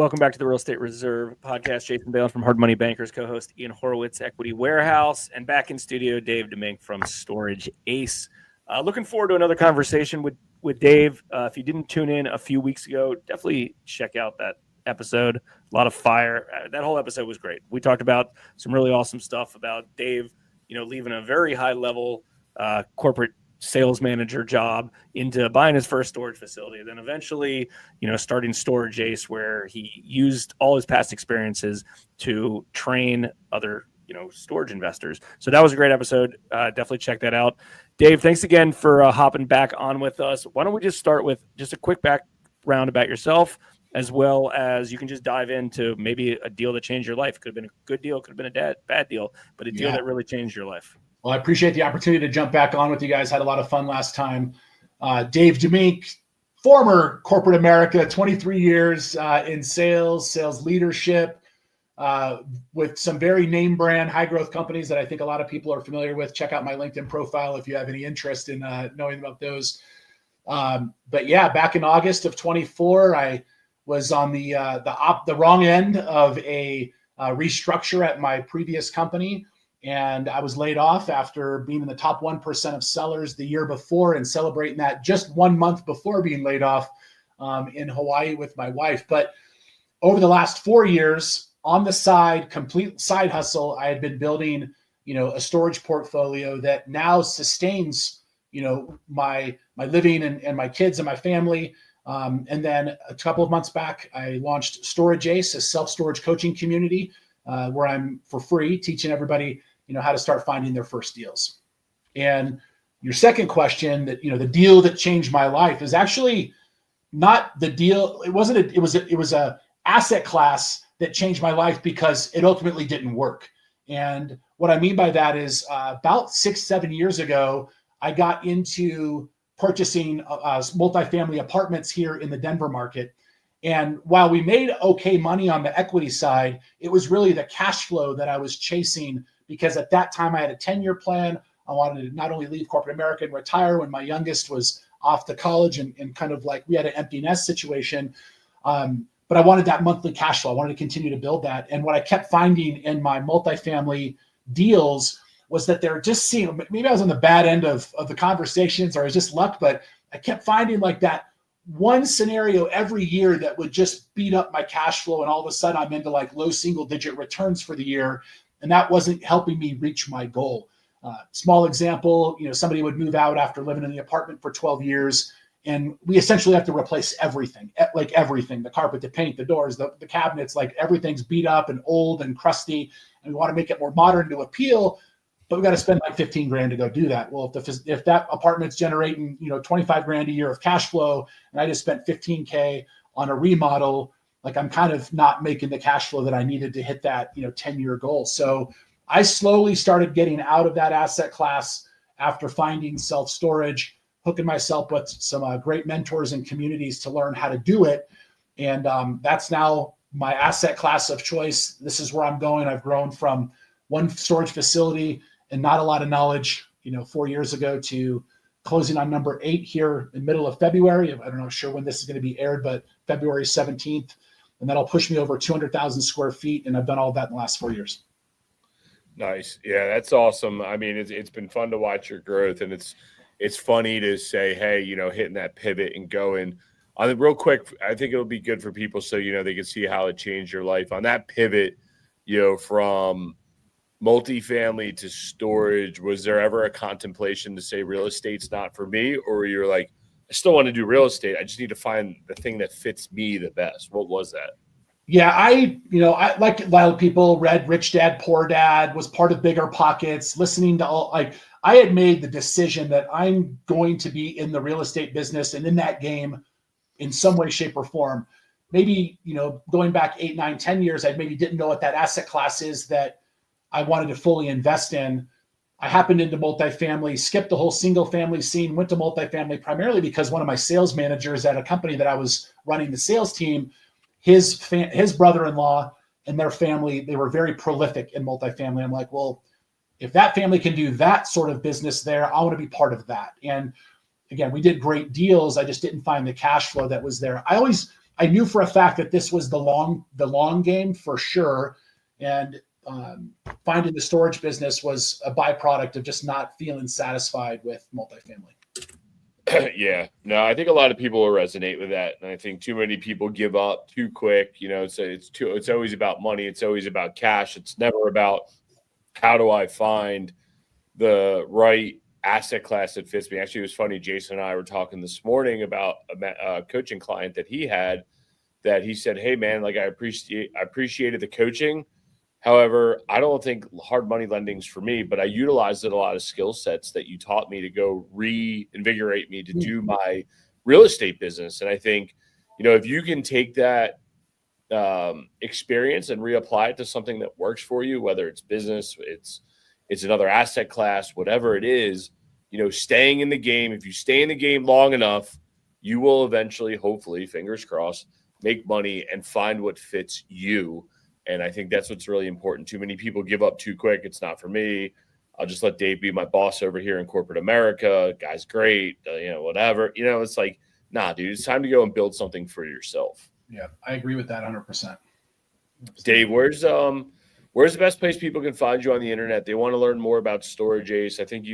welcome back to the Real Estate Reserve podcast. Jason Balen from Hard Money Bankers, co-host Ian Horowitz, Equity Warehouse, and back in studio, Dave DeMink from Storage Ace. Looking forward to another conversation with Dave. If you didn't tune in a few weeks ago, definitely check out that episode. A lot of fire. That whole episode was great. We talked about some really awesome stuff about Dave, leaving a very high level corporate sales manager job into buying his first storage facility. Then eventually, starting Storage Ace, where he used all his past experiences to train other, storage investors. So that was a great episode. Definitely check that out. Dave, thanks again for hopping back on with us. Why don't we just start with just a quick background about yourself, as well as you can just dive into maybe a deal that changed your life. Could have been a good deal, could have been a bad deal, but a deal that really changed your life. Well, I appreciate the opportunity to jump back on with you guys. Had a lot of fun last time. Dave DeMink, former corporate America, 23 years in sales leadership, with some very name brand high growth companies that I think a lot of people are familiar with. Check out my LinkedIn profile if you have any interest in knowing about those. But yeah, back in August of 24, I was on the wrong end of a restructure at my previous company. And I was laid off after being in the top 1% of sellers the year before and celebrating that just 1 month before being laid off in Hawaii with my wife. But over the last 4 years, on the side, complete side hustle, I had been building, a storage portfolio that now sustains, my living and my kids and my family. And then a couple of months back, I launched Storage Ace, a self-storage coaching community where I'm for free teaching everybody how to start finding their first deals. And your second question, that the deal that changed my life is actually not the deal. It wasn't. It was a asset class that changed my life because it ultimately didn't work. And what I mean by that is about 6-7 years ago, I got into purchasing multifamily apartments here in the Denver market. And while we made okay money on the equity side, it was really the cash flow that I was chasing, because at that time I had a 10-year plan. I wanted to not only leave corporate America and retire when my youngest was off to college and kind of like we had an empty nest situation. But I wanted that monthly cash flow. I wanted to continue to build that. And what I kept finding in my multifamily deals was that they're just seeing, maybe I was on the bad end of the conversations, or it was just luck, but I kept finding like that one scenario every year that would just beat up my cash flow. And all of a sudden I'm into like low single digit returns for the year. And that wasn't helping me reach my goal. Small example, somebody would move out after living in the apartment for 12 years. And we essentially have to replace everything, the carpet, the paint, the doors, the cabinets, like everything's beat up and old and crusty. And we want to make it more modern to appeal, but we got to spend like 15 grand to go do that. Well, if that apartment's generating, 25 grand a year of cash flow, and I just spent 15K on a remodel, like I'm kind of not making the cash flow that I needed to hit that, 10-year goal. So I slowly started getting out of that asset class after finding self-storage, hooking myself with some great mentors and communities to learn how to do it. And that's now my asset class of choice. This is where I'm going. I've grown from one storage facility and not a lot of knowledge, 4 years ago, to closing on number 8 here in middle of February. I don't know sure when this is going to be aired, but February 17th. And that'll push me over 200,000 square feet. And I've done all that in the last 4 years. Nice. Yeah, that's awesome. I mean, it's been fun to watch your growth, and it's funny to say, hey, hitting that pivot and going on it real quick. I think it'll be good for people so, they can see how it changed your life on that pivot, from multifamily to storage. Was there ever a contemplation to say real estate's not for me, or you're like, I still want to do real estate, I just need to find the thing that fits me the best? What was that? Yeah, I like a lot of people read Rich Dad, Poor Dad, was part of Bigger Pockets, listening to I had made the decision that I'm going to be in the real estate business and in that game in some way, shape, or form. Maybe, going back 8, 9, 10 years, I maybe didn't know what that asset class is that I wanted to fully invest in. I happened into multifamily, skipped the whole single family scene, went to multifamily primarily because one of my sales managers at a company that I was running the sales team, his brother-in-law and their family, they were very prolific in multifamily. I'm like, well, if that family can do that sort of business there, I want to be part of that. And again, we did great deals. I just didn't find the cash flow that was there. I I knew for a fact that this was the long game for sure. And finding the storage business was a byproduct of just not feeling satisfied with multifamily. Yeah, no, I think a lot of people will resonate with that, and I think too many people give up too quick. It's always about money. It's always about cash. It's never about how do I find the right asset class that fits me. Actually, it was funny. Jason and I were talking this morning about a coaching client that he had. That he said, "Hey, man, like I appreciated the coaching. However, I don't think hard money lending's for me, but I utilized a lot of skill sets that you taught me to go reinvigorate me to do my real estate business." And I think, if you can take that experience and reapply it to something that works for you, whether it's business, it's another asset class, whatever it is, staying in the game. If you stay in the game long enough, you will eventually, hopefully, fingers crossed, make money and find what fits you. And I think that's what's really important. Too many people give up too quick. It's not for me. I'll just let Dave be my boss over here in corporate America. Guy's great, whatever. It's like, nah, dude, it's time to go and build something for yourself. Yeah, I agree with that 100%. Dave, where's the best place people can find you on the internet? They want to learn more about Storage Ace. I think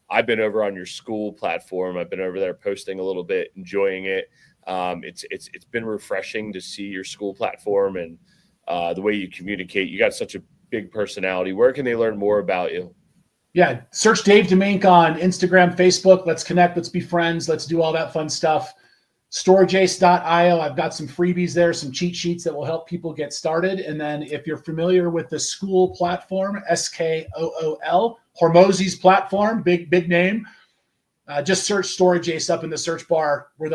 I've been over on your school platform. I've been over there posting a little bit, enjoying it. It's been refreshing to see your school platform and the way you communicate. You got such a big personality. Where can they learn more about you? Yeah, search Dave DeMink on Instagram, Facebook. Let's connect. Let's be friends. Let's do all that fun stuff. StorageAce.io. I've got some freebies there, some cheat sheets that will help people get started. And then if you're familiar with the school platform, SKOOL, Hormozy's platform, big name. Just search Storage Ace up in the search bar. We're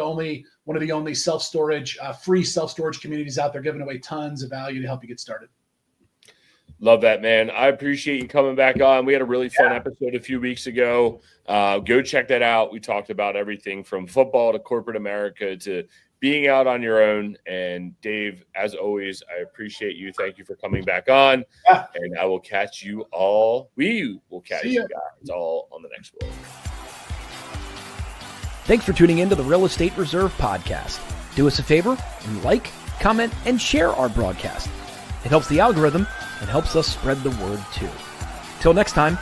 one of the only free self-storage communities out there, giving away tons of value to help you get started. Love that, man. I appreciate you coming back on. We had a really fun episode a few weeks ago. Go check that out. We talked about everything from football to corporate America to being out on your own. And Dave, as always, I appreciate you. Thank you for coming back on. Yeah. And I will catch you all. We will catch you guys all on the next one. Thanks for tuning in to the Real Estate Reserve podcast. Do us a favor and like, comment, and share our broadcast. It helps the algorithm and helps us spread the word too. Till next time,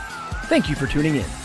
thank you for tuning in.